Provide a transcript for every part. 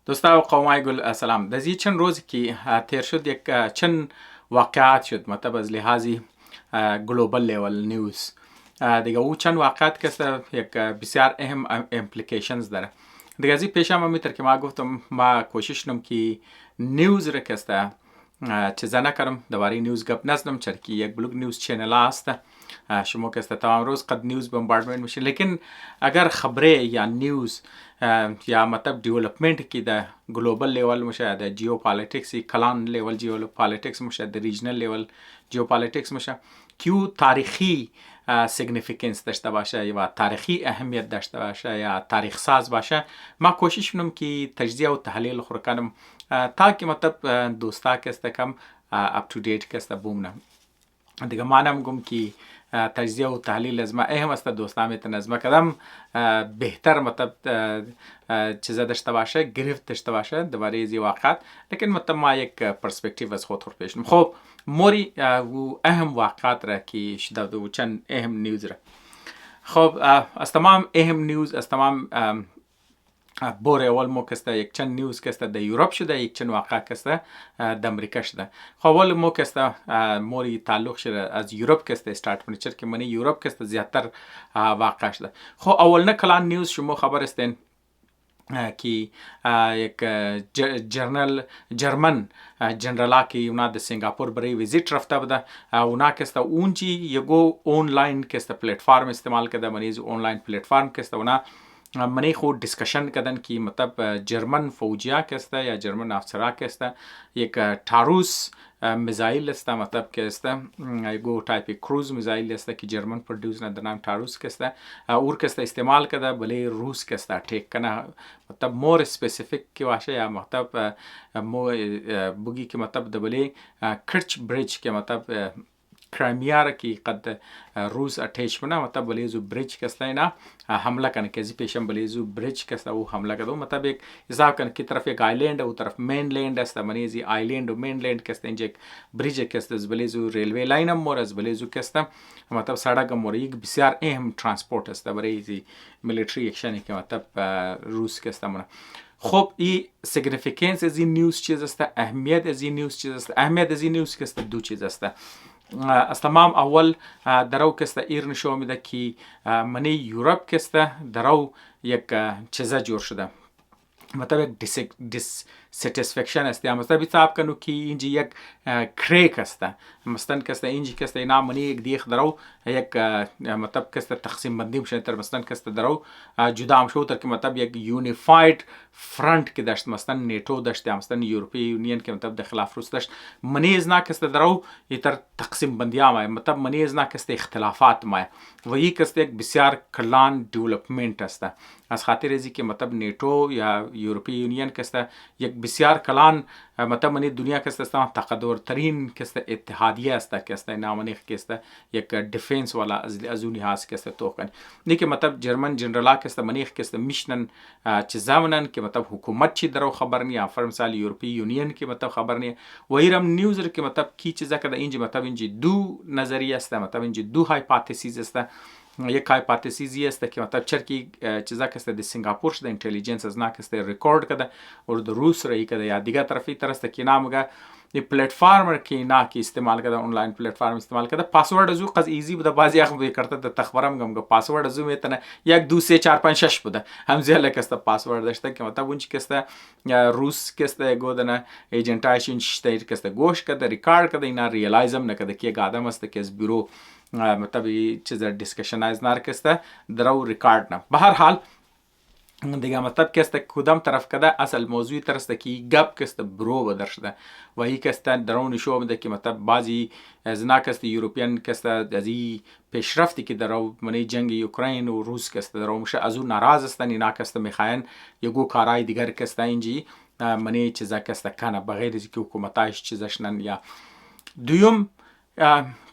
دوستا و قومای گل سلام. در چند روز که تیر شد یک چند واقعات شد مطلب از لحاظی گلوبال لیول نیوز دیگه او چند واقعات که یک بسیار اهم امپلیکیشنز داره. دیگه از این پیشم میتر که ما گفتم ما کوشش نم که نیوز را که چیزا نکردم دوباره نیوز گپ نزدم چرکی یک بلوگ نیوز چینل است شما که تمام روز قد نیوز بمباردمنت میشه، لیکن اگر خبره یا نیوز یا مطلب ڈیولپمنٹ کی دا گلوبال لیول میشه، دا جیو پالیتیکس کلان لیول جیو پالیتیکس میشه، دا ریجنال لیول جیو پالیتیکس میشه کیو تاریخی سیگنیفیکنس داشته باشه یا تاریخی اهمیت داشته باشه یا تاریخ ساز باشه، ما کوشش کنم که تجزیه و تحلیل خور کنم تا که مطلب دوستا که است کم اپ تو دیت که است بومنم. دیگه ما نمیگم که تجزیه و تحلیل از ما اهم است، دوستا میتونه از ما کدام بهتر مطلب چیزا داشته باشه، گرفت داشته باشه درباره این واقعات، لیکن مطلب ما یک پرسپکتیو از خود پیش کنم. خب موری و اهم واقعات را که شده و چند اهم نیوز را. خب از تمام اهم نیوز، از تمام بور اول مو کسته یک چند نیوز کسته در یوروپ شده، یک چند واقع کسته در امریکا شده. خب اول مو کسته موری تعلق شده از یوروپ کسته استارت کنه، چرا که من یوروپ کسته زیادتر واقع شده. خب اول نه کلان نیوز شما خبر استین که یک جرمن جنرال که اونا در سنگاپور برای ویزیت رفته بوده، اونا کسته اونجی یگو آنلاین کسته پلتفرم استعمال کرده، منیز آنلاین پلتفرم کسته اونا منی خود دیسکشن کردن که مطلب جرمن فوجیا کسته یا جرمن افسرا کسته یک تاروس میزایل است، مطلب که است یگو تایپ کروز میزایل است که جرمن پرودوس نه در نام تاروس کسته اور کسته استعمال کرده بله روس کسته ٹیک کنه، مطلب مور اسپیسیفیک که باشه یا مطلب مو بگی که مطلب دبله کرچ بریج که مطلب کرایمیا را که قد روس اتیچ کنه، مطلب بلیزو بریج کسته اینا حمله کنه که زی پیشم بلیزو بریج کسته او حمله کرده، مطلب یک حساب کنه که طرف یک آیلند و طرف مین لند است، منی زی آیلند و مین لند کسته اینجا یک بریج کسته از بلیزو ریلوی لاین هم مور از بلیزو کسته، مطلب سړک مور یک بسیار اهم ترانسپورت است برای زی ملیتری اکشنی که مطلب روس کسته منه. خب این سیگنیفیکنس از این نیوز چیز است، اهمیت از این نیوز چیز است. اهمیت از این نیوز کسته دو چیز است. از تمام اول درو کسته ایر نشو میده که منی یوروپ کسته درو یک چیزا جور شده، مطلب یک دیسساتیسفکشن است، یا مطلب حساب کنو که اینجا یک کریک است، مثلا کسته اینجا کسته اینا منی یک دیخ درو یک مطلب کسته تقسیم بندی میشه تر، مثلا کسته درو جدا شو تر که مطلب یک یونیفاید فرانت که داشت، مثلا نیتو داشت یا مثلا یوروپی یونین که مطلب د خلاف روس داشت، منی از نا کسته درو تر تقسیم بندی ما، مطلب منی از نا کسته اختلافات ما و یک کسته یک بسیار کلان ڈیولپمنت است. از خاطر ازی که مطلب نیتو یا یوروپی یونین کسته یک بسیار کلان مطلب منی دنیا کسته تقدور ترین کسته اتحادیه است کسته نامنی کسته یک دیفنس والا از اون لحاظ کسته توقن نیکه مطلب جرمن جنرال کسته منی کسته میشنن چیزامنن که مطلب حکومت چی درو خبر نی، فر مثال یوروپی یونین که مطلب خبر نی و ایرم نیوز که مطلب کی چیزا کده اینجا مطلب اینجا دو نظریه است، مطلب اینجا دو هایپوتزیس است. یک هایپوتزیسی است که مطلب چرکی چیزا کسته د سنگاپور شده اینتلیجنس از نا کسته ریکورد کده اور د روس رای کده یا دیگه طرفی طرف که نامگه دی پلتفرم که نا کی استعمال کده آنلاین پلتفرم استعمال کده پاسورد ازو قز ایزی بوده، بعضی اخ به کرده د تخبرم گم پاسورد ازو میتونه 1 2 3 4 5 6 بوده هم زیاده کسته پاسورد داشته که مطلب اونچ کسته روس کسته گودنه ایجنتایشین شته کسته گوش کده ریکارد کده اینا ریالایزم نکده که آدم است که از بیرو مطلب چیز دیسکشن از نارکسته درو ریکارد نه. به هر حال دیگه مطلب کسته کدام طرف کده اصل موضوعی ترسته که گپ کسته برو بدر شده و این کسته درو نشو میده که مطلب بعضی از نا کسته یوروپیان کسته از این پیشرفتی که درو منی جنگ اوکراین و روس کسته درو میشه از اون ناراض هستن، اینا کسته میخواین یگو کارهای دیگر کسته اینجی منی چیزا کسته کنه بغیر از که حکومتایش چیزش نن. یا دویم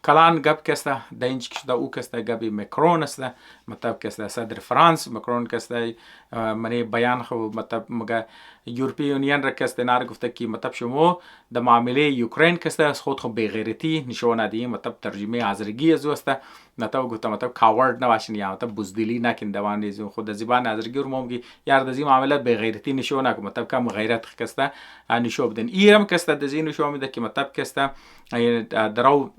کلان گپ کسته د اینج کشده او کسته گبی مکرون است مطلب کسته صدر فرانس مکرون کسته منی بیان خو مطلب مگه یورپی یونین را کسته نار گفته که مطلب شما د معامله یوکرین کسته از خود خو بغیرتی نشونه دی مطلب ترجمه ازرگی از وسته مطلب گفته مطلب کاورد نباشین یا مطلب بزدلی نکن دوان خود زبان ازرگی رو مومگی یار دزی معامله بغیرتی نشونه که مطلب کم غیرت کسته نشو بدن ایرم کسته دزی نشو میده که مطلب کسته درو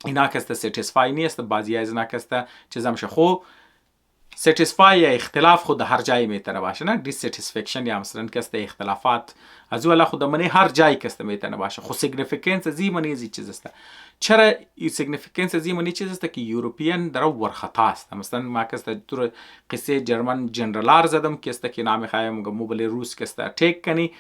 اینا کسته سیتیسفای نیست بعضی از اینا کسته چیزا میشه خو سیتیسفای یا اختلاف خود هر جایی میتونه باشه نه دیسساتیسفکشن یا مثلا کسته اختلافات از ولا خود منی هر جایی کسته میتونه باشه خو سیگنیفیکنس زی منی زی چیز است چرا سیگنیفیکنس زی منی چیز است که یوروپیان درو ورخطا است مثلا ما کسته در قصه جرمن جنرالار زدم کسته که نام خایم موبل روس کسته ټیک کنی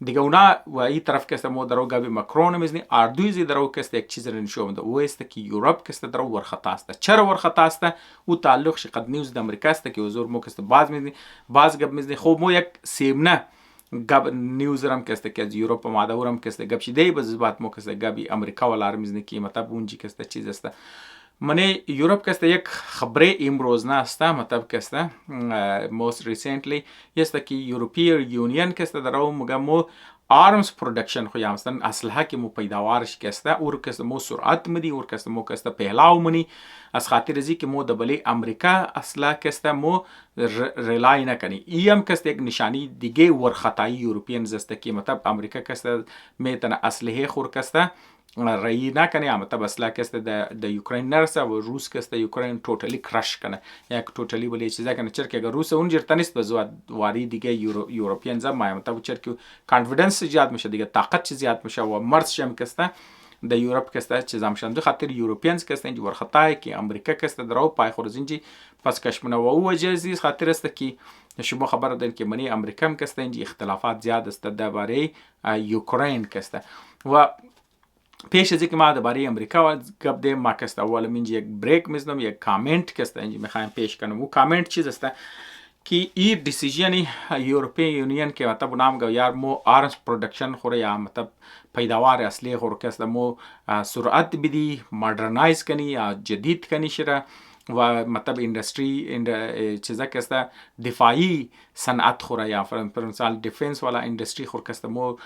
دیگه اونا و این طرف کسته مو درو گابی مکرون میزنی اردویزی درو کسته یک چیز رو نشون ده او است که یوروپ کسته درو ورخطا است چرا ورخطا است او تعلق شقد نیوز د امریکا است که حضور مو کسته باز میزنی باز گب میزنی خب مو یک سیمنه گب نیوز رم کسته که از یوروپ ماده ورم کسته گب شیده باز بات مو کسته گابی امریکا ولا میزنی که مطلب اونجی کسته چیز است منی یوروپ کسته یک خبره امروز نه است مطلب کسته most recently است که یوروپی یونین کسته درو مگمو آرمز پروڈکشن خو یا مثلا اسلحه که مو پیداوارش کسته اور کسته مو سرعت مدی اور کسته مو کسته پهلاو منی از خاطر ازی که مو دبلی امریکا اسلحه کسته مو ریلای نکنی ایم کسته یک نشانی دیگه ورخطایی یوروپین زسته که مطلب امریکا کسته میتونه اسلحه خور کسته رایی نکنه مطلب اسلحه کسته د یوکرین نرسه و روس کسته یوکرین توتالی کرش کنه یک توتالی ولی چیزا کنه چرا که اگر روس اونجور تنیست به واری دیگه یوروپین زم مطلب چرا که کانفیدنس زیاد میشه دیگه طاقت زیاد میشه و مرز شم کسته د یوروپ کسته چیزا میشن دو خاطر یوروپینز کسته اینجا ورخطای که امریکا کسته درو پای خورزینجی پس کشمنه و او وجه خاطر است که شما خبر دارین که منی امریکا هم کسته اینجا اختلافات زیاد است درباره یوکرین کسته و پیش از اینکه ما درباره امریکا گپ دیم ما کسته اول منجی یک بریک میزنم یک کامنت کسته اینجا میخوایم پیش کنم و کامنت چیز است که این دیسیژن یورپی یونین که مطلب نام گو یار مو آرمز پروڈکشن خوره یا مطلب پیداوار اصلی خور کسته مو سرعت بدی مدرنایز کنی یا جدید کنی شره و مطلب اندستری چیزا کسته دفاعی صنعت خوره یا پر مثال دیفنس والا اندستری خور کسته مو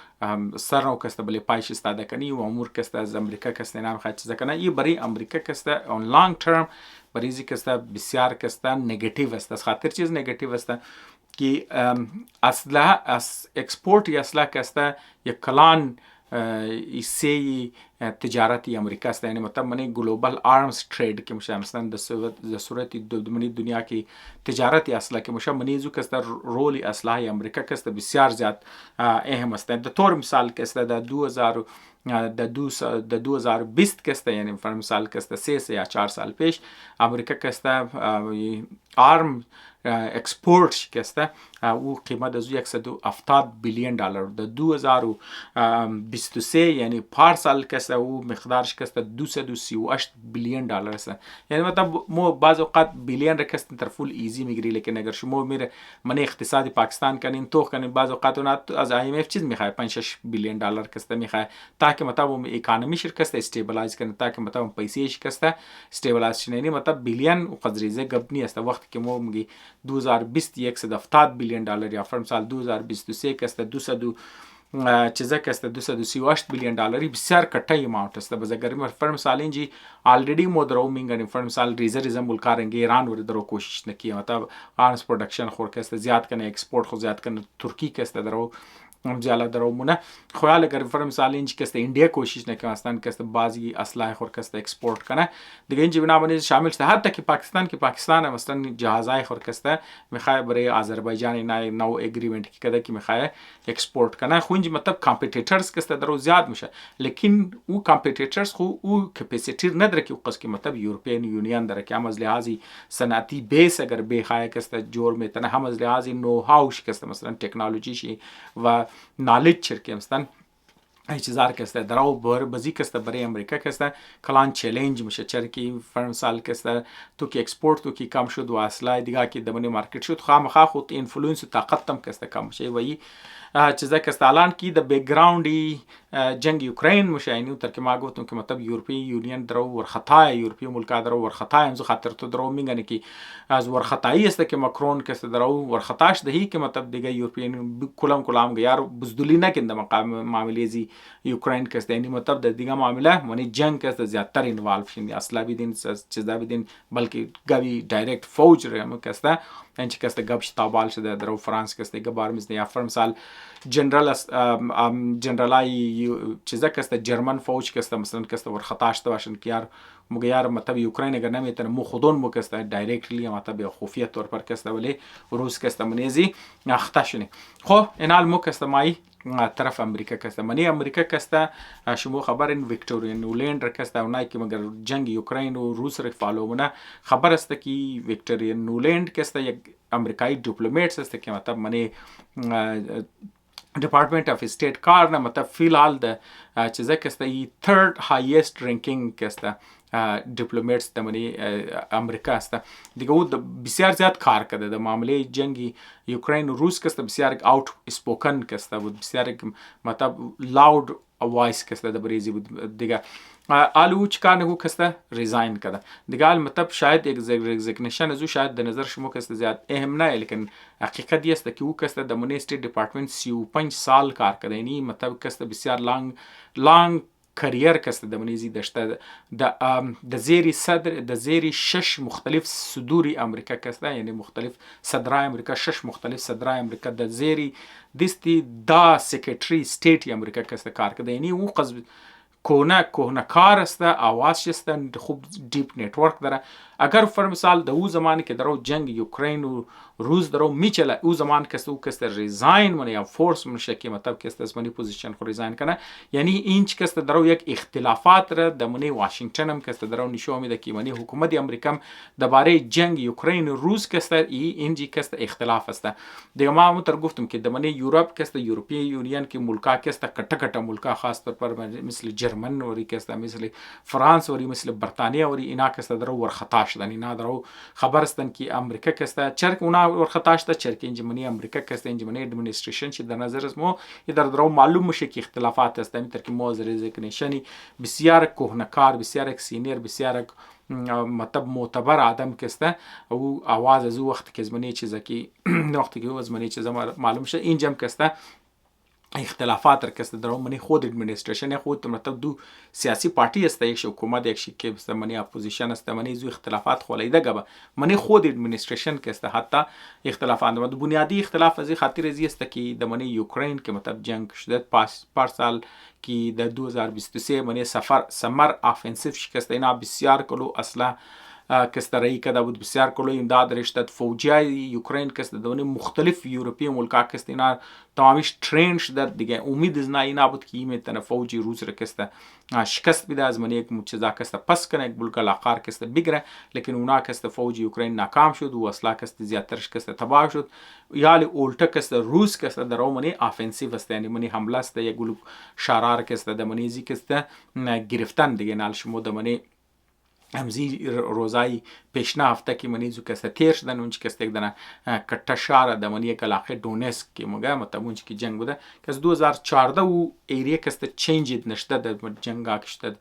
سر نو کسته بلی پایش استاده کنی و امور کسته از امریکا کسته نام خواهد چیزا کنه این برای امریکا کسته اون لانگ ترم بریزی کسته بسیار کسته نگاتیو است از خاطر چیز نگاتیو است که اسلحه از اکسپورت یا اسلحه کسته یک کلان ایسه تجارتی امریکا است یعنی مطلب منی گلوبال آرمز ترید که میشه مثلا در صورت منی دنیا کی تجارتی اسلحه که میشه منی زو کسته رولی اسلحه امریکا کسته بسیار زیاد اهم است در طور مثال کسته در 2020 کسته یعنی فرض مثال کسته 3 یا 4 سال پیش امریکا کسته آرم اکسپورت کسته او قیمت از 170 بیلیون دلار در 2023 یعنی پارسال کسته او مقدارش کسته 238 بیلیون دلار است یعنی مطلب مو بعض اوقات بیلیون را کسته در فول ایزی میگیری لیکن اگر شما میره من اقتصادی پاکستان کنین تو کنین بعض اوقات اون از IMF چیز میخواد 5 بیلیون دلار کسته میخواد تاکه مطلب اکانومی شرکت استیبلایز کنه تاکه مطلب پیسې شکسته استیبلایز شنه مطلب بیلیون و قدریزه گبنی است وقتی که مو میگی 2020 170 بیلیون دلار یا فرض مثال 2023 کسته 200 چیزا کسته 238 بیلیون دلاری بسیار کټای اماونت است به زګر فرض مثال انجی آلریډي مو درو مینګ فرض مثال ریزم ملکارنګ ایران ور درو کوشش نکي مطلب آرمز پروډکشن خور کسته زیات کنه ایکسپورت خو زیات کنه ترکی کسته درو جالا درو مونه خیال اگر فرض مثال انج کسته انډیا کوشش نکي واستان کسته بازی اسلحه خور کسته ایکسپورت کنه دیگه انج بنا باندې شامل شته حتی که پاکستان مثلا جهازای خور کسته میخوای برای آذربایجان نو اگریمنت کی کده که میخوای ایکسپورت کنه خو انج مطلب کامپیتیتورز کسته درو زیاد میشه لیکن او کامپیتیتورز خو او کپاسیتی نداره که قص که مطلب یورپین یونین داره که هم از لحاظی صنعتی بیس اگر بخوای کسته جور میتونه هم از لحاظی نو هاوش کسته مثلا تکنولوژی شی و نالج شرکه مثلا ای چیزار کسته درو بر بزی کسته برای امریکا کسته کلان چالش میشه چرا که فرض سال کسته تو که اکسپورت تو که کم شد و اصلا دیگه که دمنی مارکت شد خامخا خود اینفلوئنس و طاقت هم کسته کم میشه و چیزا که الان کی د بکگراوندی جنگ اوکراین مشاینی تر که ما گفتم که مطلب یورپی یونین درو ورخطای یورپی ملکا درو ورخطای هم خاطر تو درو میگن که از ورخطایی است که ماکرون که درو ورخطاش دهی که مطلب دیگه یورپی کلام یار بزدلی نکند مقام معامله زی اوکراین که یعنی مطلب د دیگه معامله منی جنگ که زیاتر اینوالو شین اصلا بدین چیزا بدین بلکه گوی دایرکت فوج رم که انچ که گبش تابال شده درو فرانس که دیگه بار میز یا فرمسال جنرالای چیزا که جرمن فوج که مثلا که ورخطاش باشن که یار مگر مطلب اوکراین اگر نمیتونه مو خودون مو که دایرکتلی مطلب خفیه طور پر که ولی روس که منیزی اختشنی خب اینال مو که مای طرف امریکا که منی امریکا که شما خبرین ویکتوریا نولند که اونایی که مگر جنگ اوکراین و روس را فالو خبر است که ویکتوریا نولند که یک امریکایی دیپلمات است که مطلب منی department of state car ना मतलब फिलहाल द चीज़ा किस्ता ये थर्ड हाईएस्ट रँकिंग किस्ता डिप्लोमेट्स तमनी अमेरिका असता दिगो द बिस्यार ज़्यादा कार करते द मामले जंगी यूक्रेन और रूस किस्ता बिस्यार आउट स्पोकन किस्ता वो बिस्यार मतलब लाउड वॉइस किस्ता द बरीज़ी दिगा आलूच का नहु किस्ता रिज़ाइन कदा दिगाल मतलब शायद एक रेजिग्नेशन अजू शायद द नज़र शुमो किस्ता ज़्यादा अहम ना है लेकिन हकीकत ये कि वो किस्ता द मनी स्टेट डिपार्टमेंट 35 साल कार करते नहीं मतलब किस्ता बिस्यार लॉन्ग كارير كست دمنيزي دشتا د زيري صدر د زيري 6 مختلف صدوري امريكا كستا يعني مختلف صدراي امريكا 6 مختلف صدراي امريكا د زيري دستي دا سيكريتري ستيت امريكا كستا کار كده يعني و قصد کوهنه کار است آواز شستن خوب دیپ نتورک داره اگر فر مثال د او زمانی که درو جنگ اوکراین و روس درو میچله او زمان که او کست ریزاین من یا فورس من شکی مطلب که است اسمانی پوزیشن خو ریزاین کنه یعنی اینچ که است درو یک اختلافات را د منی واشنگتن هم که است درو نشو میده که منی حکومت امریکا درباره جنگ اوکراین و روس که است اینجی که است اختلاف است دیگه ما تر گفتم که د منی یورپ که است یورپی یونین که ملکا که است کټه کټه ملکا خاص طور پر مثل جرمن وری که است مثل فرانس وری مثل برتانیا وری اینا که است درو ورخطاش دن اینا درو خبر استن که امریکا که است چرک اونا ورخطاش ده چرک انجمنی امریکا که است انجمنی ادمنستریشن چې در نظر از مو در درو معلوم میشه که اختلافات است می تر که موز ریزگنیشنی بسیار کوهنکار بسیار سینیر بسیار مطلب معتبر آدم که است او آواز از وقت که زمانی چیزا که وقتی که زمانی چیزا معلوم شه اینجام که است اختلافات در کس درو منی خود ادمنستریشن خود مطلب دو سیاسی پارتی است یک حکومت یک شی که منی اپوزیشن است منی زو اختلافات خلیده گبا منی خود ادمنستریشن که است حتی اختلافات دو بنیادی اختلاف از خاطر ازی است که د منی اوکراین که مطلب جنگ شدت پارسال که در 2023 منی سمر آفنسیو شکست اینا بسیار کلو اصلا کسترایی که بود بسیار کلو امداد رشتت فوجیای اوکراین کست دونه مختلف یورپی ملکا کست اینا تمامیش ترین شده دیگه امید از اینا بود که میتونه فوجی روس را کست شکست بده از من یک چیزا کست پس کنه یک بلکه لاقار کست بگیره لیکن اونا کست فوجی اوکراین ناکام شد و اصلا کست زیادترش کست تباه شد یالی اولتا کست روس کست در منی آفنسیو است یعنی منی حمله است یک گلو شرار کست در منی زی کست گرفتن دیگه نال شما در منی امزی روزای پیشنا هفته که منی زو کسته تیر شدن اونچه کسته یک دنه کتا شهر ده منی یک علاقه دونسک که مگه مطلب اونچه که جنگ بوده که از 2014 او ایریه کسته چینجید نشته ده جنگ ها کشته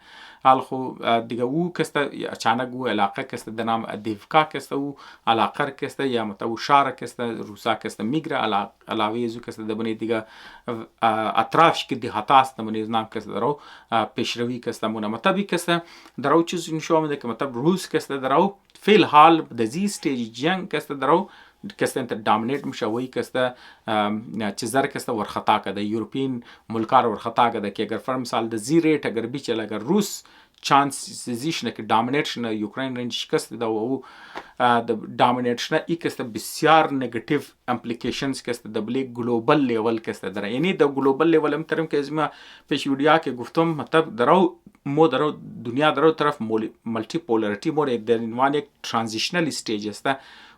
حال خو دیگه او کسته اچانک او علاقه کسته ده نام دیفکا کسته او علاقه کسته یا مطلب او شهر کسته روسا کسته میگره علاوه زو کسته ده منی دیگه اطرافش که دیحاتا است ده منی نام کسته درو پیشروی کسته مونه مطلبی کسته درو چیز نشو آمده که مطلب روس کسته درو فی الحال د زی سټیج جنگ کسته درو کسته انت دامینیت میشه وی کسته چیزر کسته ورخطا کده یورپین ملکار ورخطا کده که اگر فرم سال د زی ریت اگر بیچل اگر روس چانس زیشنه که دامینیت شنه یوکراین رنج شکست ده و او دامینیت شنه ای کسته بسیار نگاتیو امپلیکیشنز کسته ده بلی گلوبل لیول کسته داره یعنی ده گلوبل لیول هم ترم که از ما پیش ویدیا که گفتم مطلب درو مو درو دنیا درو طرف ملتی پولریتی مو در عنوان یک ترانزیشنل استیج است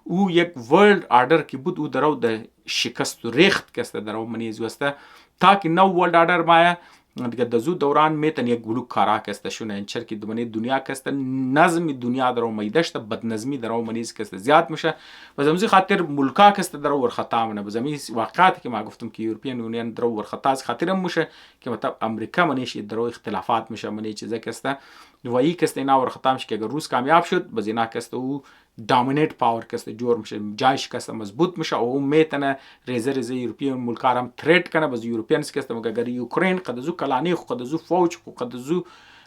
او یک ورلد آرڈر کی بود او درو د شکست و ریخت کسته درو منیز وسته تا که نو ورلد آرڈر مایا دیگه دزو دوران میتن یک گلوک کارا کسته شونه انچر که دمنی دنیا کسته نظم دنیا درو میدشت بدنظمی درو منیز کسته زیاد میشه و زمزی خاطر ملکا کسته درو ورخطا منه بزمی واقعاتی که ما گفتم که یورپین یونین درو ورخطا از خاطرم میشه که مطلب امریکا منیش درو اختلافات میشه منی چیزا کسته و ای کسته اینا ورخطا میشه که اگر روس کامیاب شد باز اینا کسته او دامینیت پاور کسته جور میشه جایش کسته مضبوط میشه او میتنه ریزه یورپین ملکارم تریت کنه باز یورپینز کسته مگر یوکرین قدزو کلانی خو قدزو فوج خو قدزو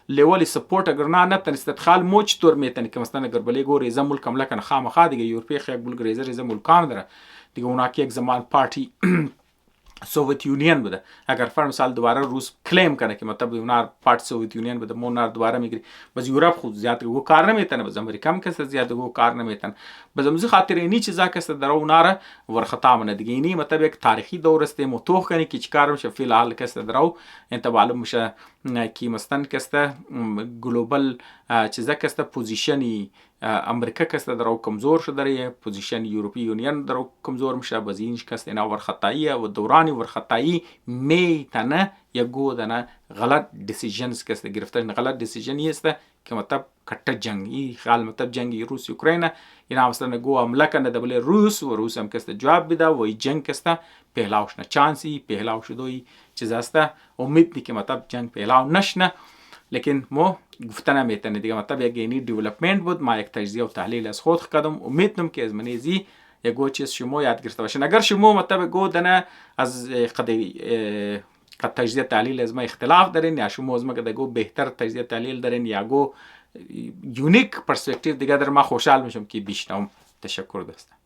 لیولی سپورت اگر نه تن استدخال موچ طور میتن که مثلا اگر بلی گو ریزه ملک هم لکن خامخا دیگه یورپی خیلی بلگ ریزه ملکان داره دیگه اونا که یک زمان پارتی سوویت یونین بوده اگر فرض مثال دوباره روس کلیم کنه که مطلب اونار پارت سوویت یونین بوده مونار دوباره میگیری باز یورپ خود زیاد گو کار نمیتنه باز امریکا هم کس زیاد گو کار نمیتن باز امروز خاطر اینی چیزا کس در اونار ورخطا منه دیگه اینی مطلب یک تاریخی دور است متوخ کنی که چیکار میشه فی الحال کس درو انت معلوم میشه کی مستن کسته گلوبال چیزا کسته پوزیشنی امریکا کسته درو کمزور شده داره پوزیشن یورپی یونین درو کمزور میشه باز اینش کسته اینا ورخطایی و دورانی ورخطایی میتنه یگو دنه غلط دیسیژنز کسته گرفتن غلط دیسیژنی است که مطلب کټه جنگی خیال مطلب جنگی روس اوکراین اینا مثلا گو حمله کنه دبل روس و روس هم کسته جواب بده و جنگ کسته پهلاوش نه چانسی پهلاو شدوی چیز است امید دی که مطلب جنگ پهلاو نشنه لیکن مو گفتن میتونه دیگه مطلب یک اینی دیولپمنت بود ما یک تجزیه و تحلیل از خود کردم امید دارم که از منیزی یگو چیز شما یاد گرفته باشین اگر شما مطلب گو دنه از قد تجزیه تحلیل از ما اختلاف دارین یا شما از ما گو بهتر تجزیه تحلیل دارین یا گو یونیک پرسپکتیو دیگه در ما خوشحال میشم که بیشتم تشکر داشتم